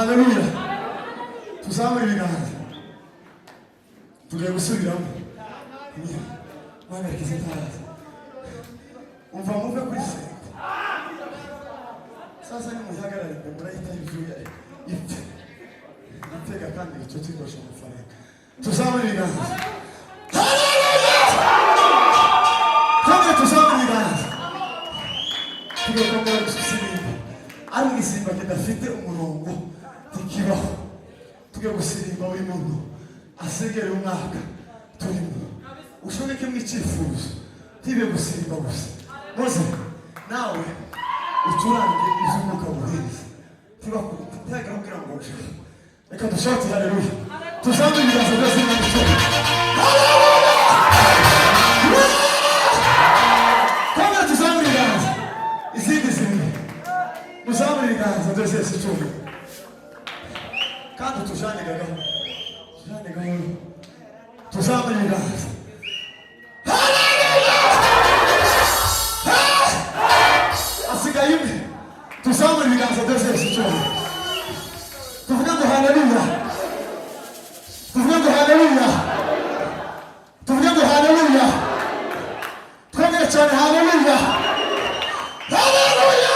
haleluya tuzamure ibiganza tugiye gusubiramo Mana yakize itazi umva muve kuri se sasa ni muhagarare murahita yuzuye itega kandi icyo kigosha amafaranga tuzamure ibiganza kandi tuzamure ibiganza tugiye kongera gusirimba ari igisimba kidafite umurongo ntikibaho tugiye gusirimba buri muntu asigere umwaka turimo ushobeke mu icyifuzo ntibe gusirimba gusa maze nawe ucurange iz'umwuka buhinzi ntibagira kugira ngo ujye reka dushake haleluya tuzamure ibiganza byose n'amushobora kandi tuzamure ibiganza izindi zimwe tuzamure ibiganza byose z'icyuma kandi tujane gahoro tuzamure ibiganza asigaye imwe tuzamure ibiganza byose z'icyuma tuvuge ngo haleluya tuvuge ngo haleluya tuvuge ngo haleluya twongere cyane haleluya haleluya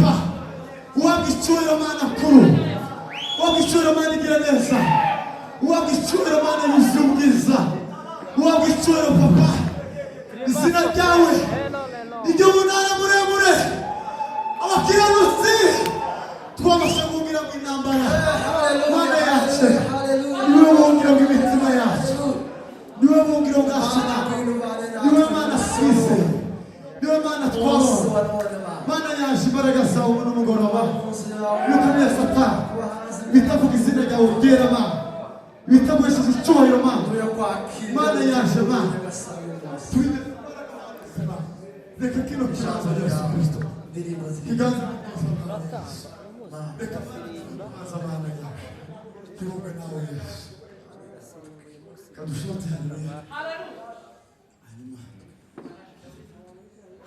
papa uwagicyubahiro mana kuru uwagicyubahiro mana igira neza uwagicyubahiro mana yuzuye ubwiza uwagicyubahiro papa izina ryawe iryo munara muremure abakiranutsi twabasha guhungira mu intambara mana yacu niwe buhungiro bw'imitima yacu niwe buhungiro bwacu niwe mana size niwe mana twabona mana yaje imbaraga zawe ubu n'umugoroba bikomeye satani bitavuga izina ryawe ryera mana bitaguhesheje icyubahiro mana mana yaje mana reka kino kiganza cya Yesu Kristo kiganza reka mana yawe kivuge nawe Yesu kadushote haleluya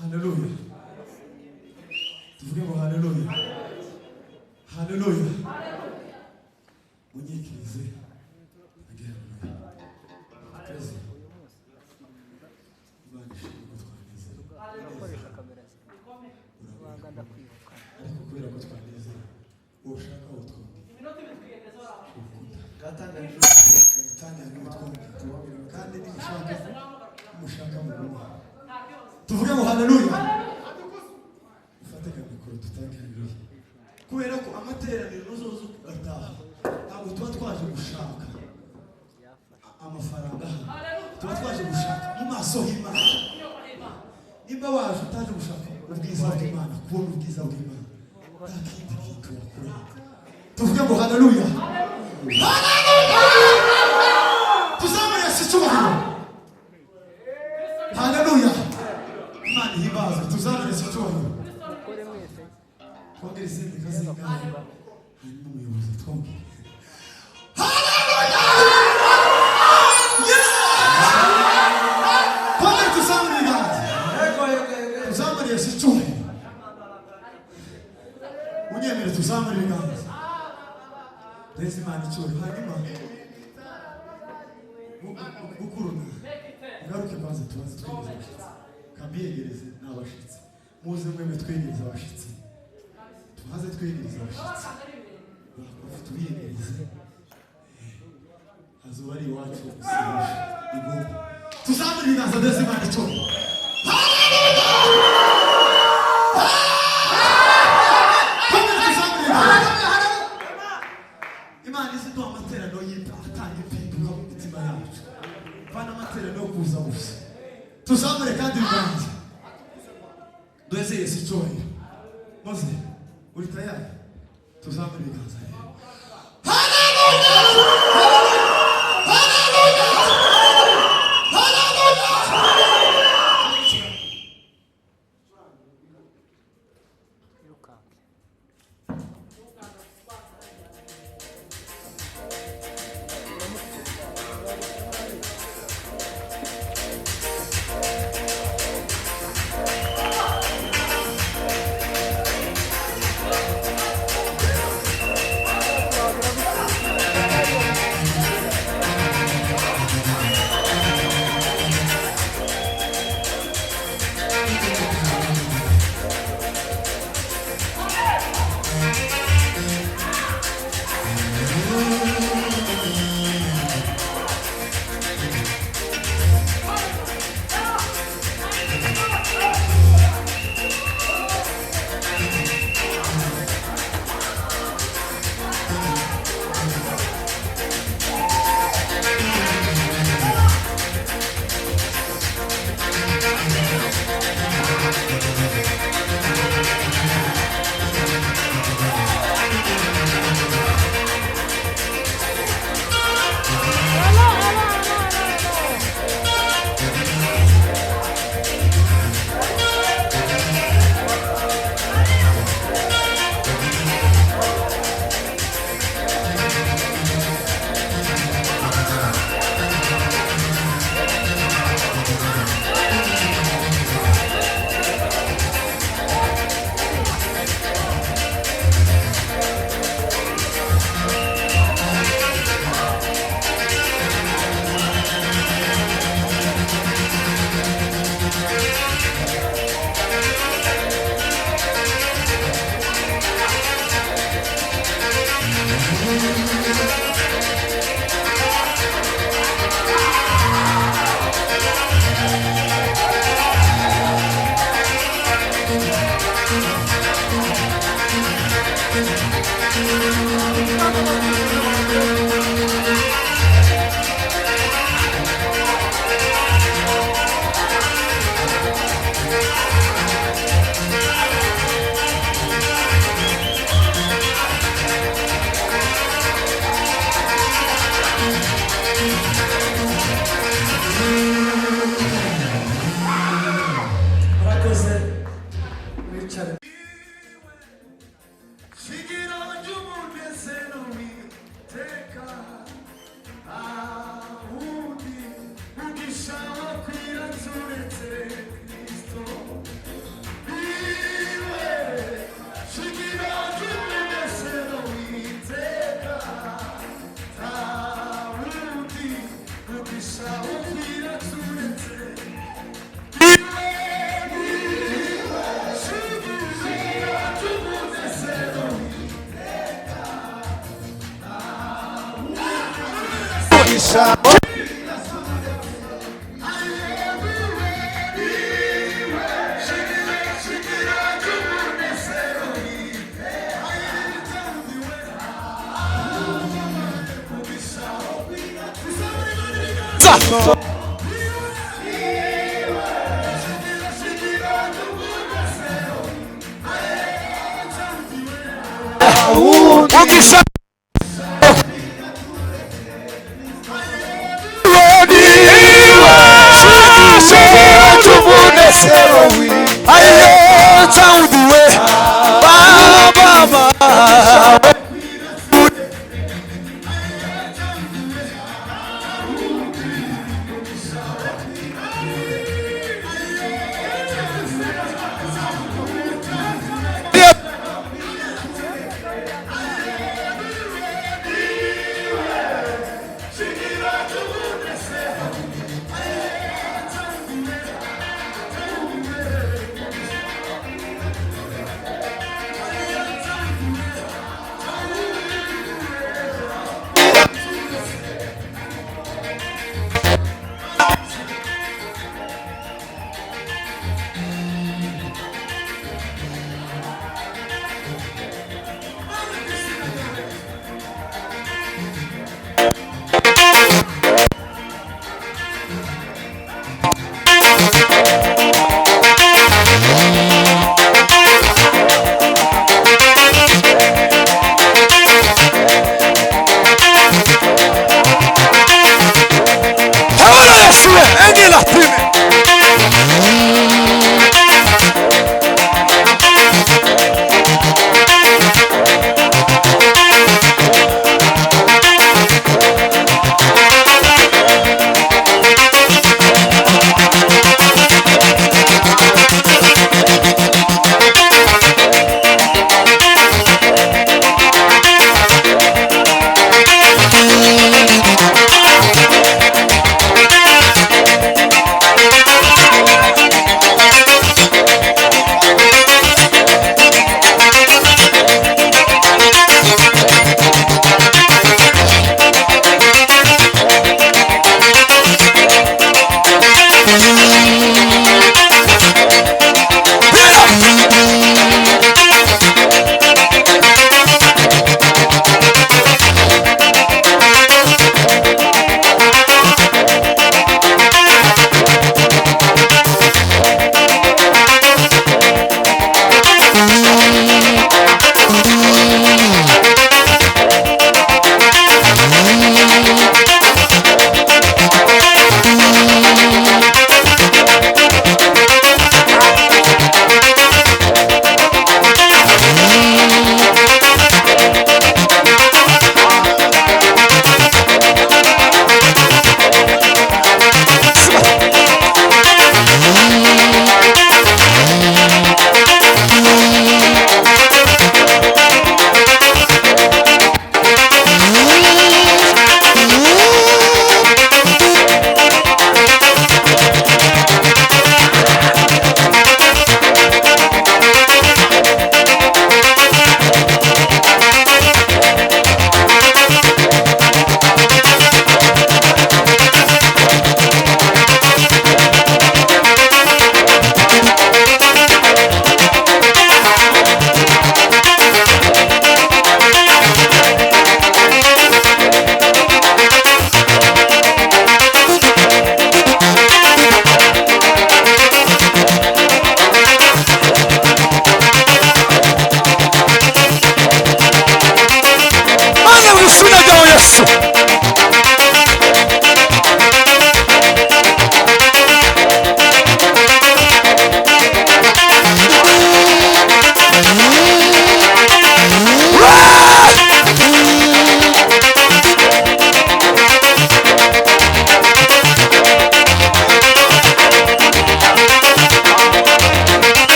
haleluya tuvuge ngo haleluya haleluya munyikirize ukoresha kamera uranganda kwibuka ariko kubera ko twaneze ushaka utwumva kandi nimushaka mu tuvuge ngo haleluya ufate kamikoro tutange haleluya kubera ko amateraniro uzoza ugataha ntabwo tuba twaje gushaka amafaranga tuba twaje gushaka mu maso y'Imana nimba waje utaje gushaka ubwiza bw'Imana kubona ubwiza bw'Imana nta kindi kintu wakora tuvuge ngo haleluya tuzamure Yesu icyubahiro haleluya Imana ihimbaza tuzamure Yesu icyubahiro twongere izindi kazinga hanyuma umuyobozi twongere haleluya twongere tuzamure ibiganza tuzamure Yesu icyubahiro unyemere tuzamure ibiganza Rezi Imana icyubahiro hanyuma gukuruna ngaruke maze tubaze twegereza abashitsi kambiyegereze n'abashitsi muze mwemwe twegereza abashitsi tumaze twegereza abashitsi tubiyegereze hazuba ari iwacu usibisha igomba tuzamure ibiganza Rezi Imana icyubahiro Imana iziduha amateraniro atanga impinduka mu mitima yacu vana amateraniro yo kuza gusa tuzamure kandi ibiganza duheze Yesu icyubahiro maze uri tayari tuzamure ibiganza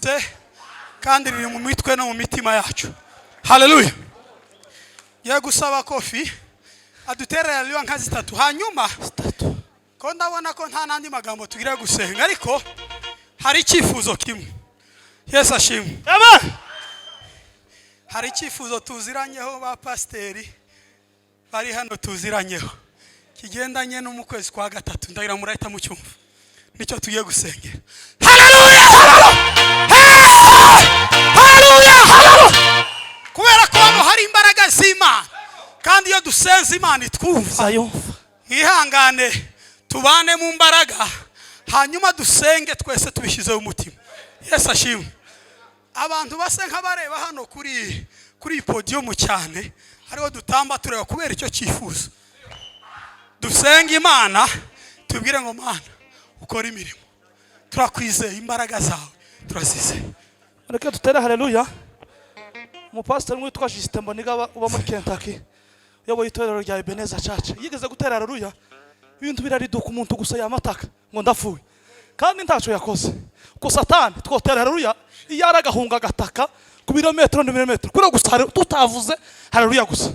ryose kandi riri mu mitwe no mu mitima yacu. Haleluya. Ye gusaba Kofi aduterera liwa nka zitatu hanyuma ko ndabona ko nta nandi magambo tugira gusenga ariko hari icyifuzo kimwe. Yesu ashimwe. Amen. Hari icyifuzo tuziranyeho ba pasteri bari hano tuziranyeho kigendanye no mu kwezi kwa gatatu ndagira murahita mu cyumva nicyo tugiye gusengera. Haleluya. Haleluya. Kubera ko hano hari imbaraga z'Imana kandi iyo dusenze Imana itwumva. Ihangane tubane mu mbaraga hanyuma dusenge twese tubishyize mu mutima. Yesu ashimwe. Abantu base nk'abareba hano kuri podium cyane hariho dutamba tureba kubera icyo cyifuzo. Dusenga Imana tubwire ngo Mana ukora imirimo. Turakwizeye imbaraga zawe turazizeye. Reka dutere haleluya. Umupastor witwa Justin Mboniga uba muri Kentucky yoboye itorero rya Ebenezer Church yigeze gutera haleluya ibintu birariduka umuntu gusa yamataka ngo ndapfuye kandi ntaco yakoze ko Satani twotera haleluya iyaragahunga gataka ku birometero n'ibirometero kuri gusa tutavuze haleluya gusa.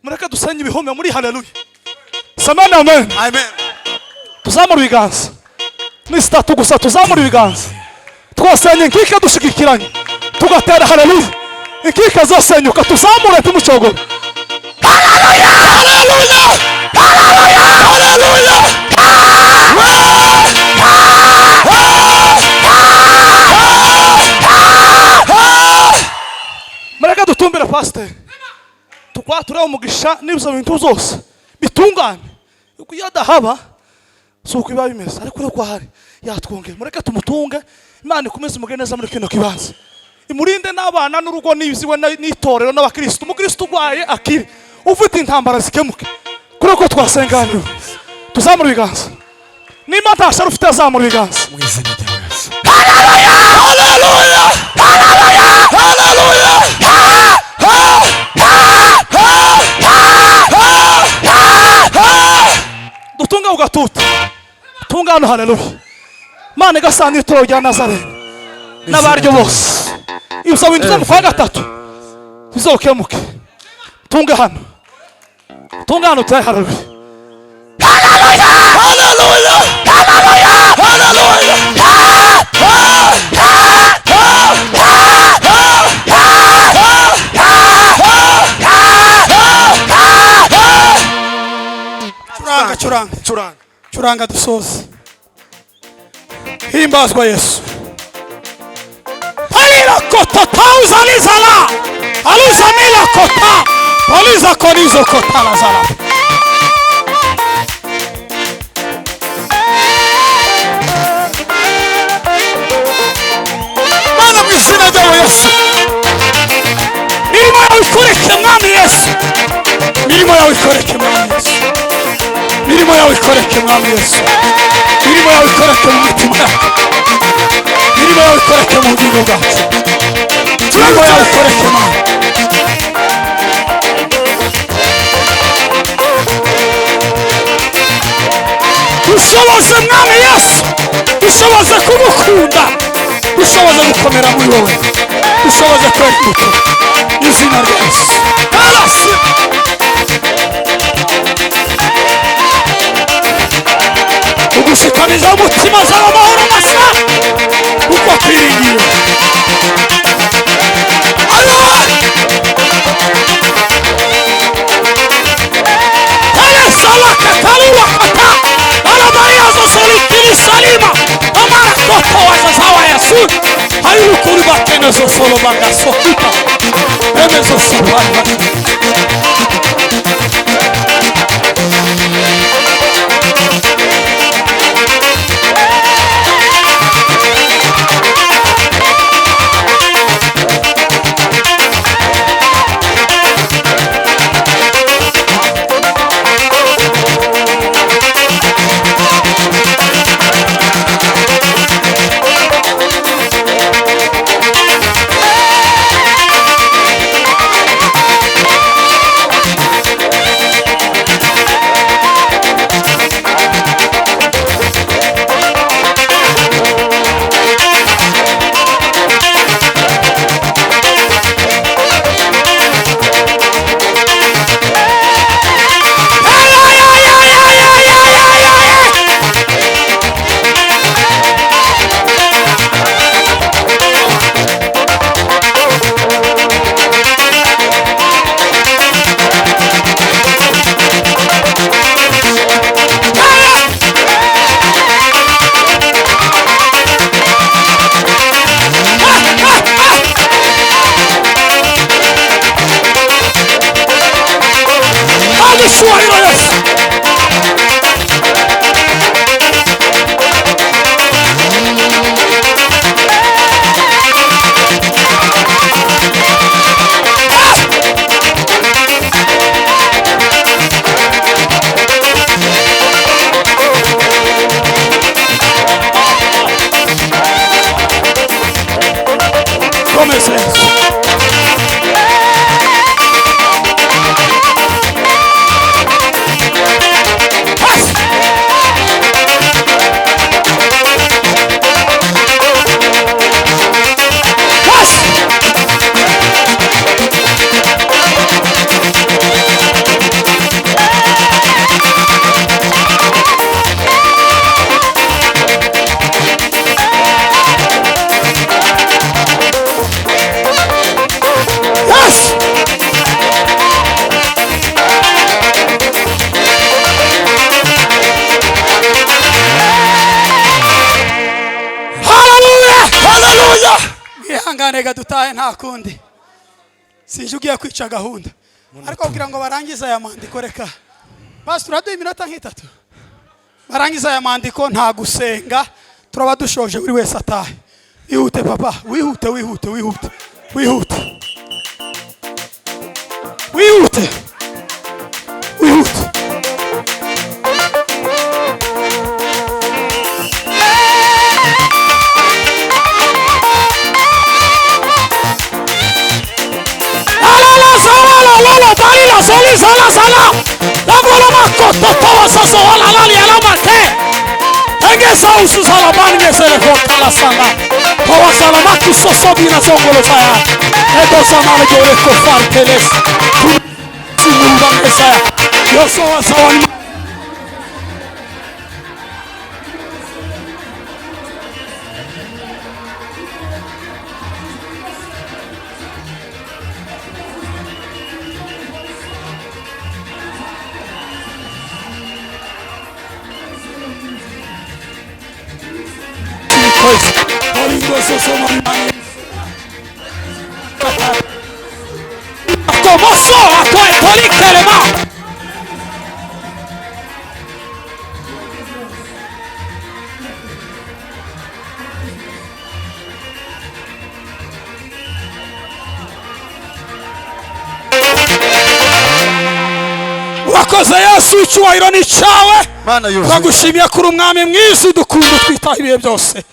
Mureke dusenye ibihome muri haleluya. Samana amen. Amen. Tuzamura ibiganza ni statu gusa tuzamura ibiganza twasenye nkike dushigikiranye tugatera haleluya inkike zosenyuka tuzamure tumucogora. Haleluya. Haleluya. Haleluya. Mureke dutumbire pastor tukwatura umugisha n'ibyo bintu zose bitungane uko yadahaba suko biba bimeze ariko reko hari yatwongera. Mureke tumutunge Imana ikomeze mugeneza muri kino kibanza imurinde n'abana n'urugo n'ibiziwe n'itorero n'abakristo. Umukristo ugwaye akiri ufite intambara zikemuke kuri ko twasenganira tuzamura ibiganza nimba ntasha ufite azamura ibiganza mu izina rya Yesu. Haleluya. Haleluya. Haleluya. Dutunga ugatuta tungano haleluya. Mana gasanga itoro rya Nazareth n'abaryo bose ibyo bintu mu kwa gatatu bizokemuke. Tunga hano tayi haleluya. Haleluya. Haleluya. Haleluya. Churanga dusoze. Himbazwa Yesu. Palila kota tauza lizala. Aluza mila kota. Paliza korizo kota lazala. Mana mwisina jawa Yesu. Mirimo yawe ikoreke mwami Yesu. Mirimo yawe ikoreke mwami Yesu. Mirimo yawe ikoreke mwami Yesu. Mirimo yawe ikoreke mu mitima yacu. Mirimo yawe ikoreke mu bugingo bwacu. Mirimo yawe ikoreke mwami. Dushoboze mwami Yesu. Dushoboze kumukunda. Dushoboze gukomera muri wowe. Dushoboze kweguka. Izina rya Yesu. Alasi. Ugushikamiza umutima z'amahoro masa uko kwiringiye. Hele salaka taluwa kata alabayazo solitili salima amara koto wazazawa Yesu hayulu kuriba kenezo solo banga sokuta emezo sabana. ihangane ga dutahe nta kundi sinje ugiye kwica gahunda ariko kugira ngo barangize aya mandiko reka pastor uraduha iminota nk'itatu barangize aya mandiko nta gusenga turaba dushoje buri wese atahe wihute papa wihute wihute wihute wihute wihute wihute la tali la soli sala sala la volo makoto towa soso wala lali ala mate enge sausu sala bange sele fokka la sala towa sala matu soso bina songolo saya edo samale gore ko farteles tu mumba saya yo so sawani como soa to e toli kelema urakoze Yesu icyubahiro ni cyawe Mana yuzuye turagushimiye kuri umwami mwiza udukunda twitaho ibihe byose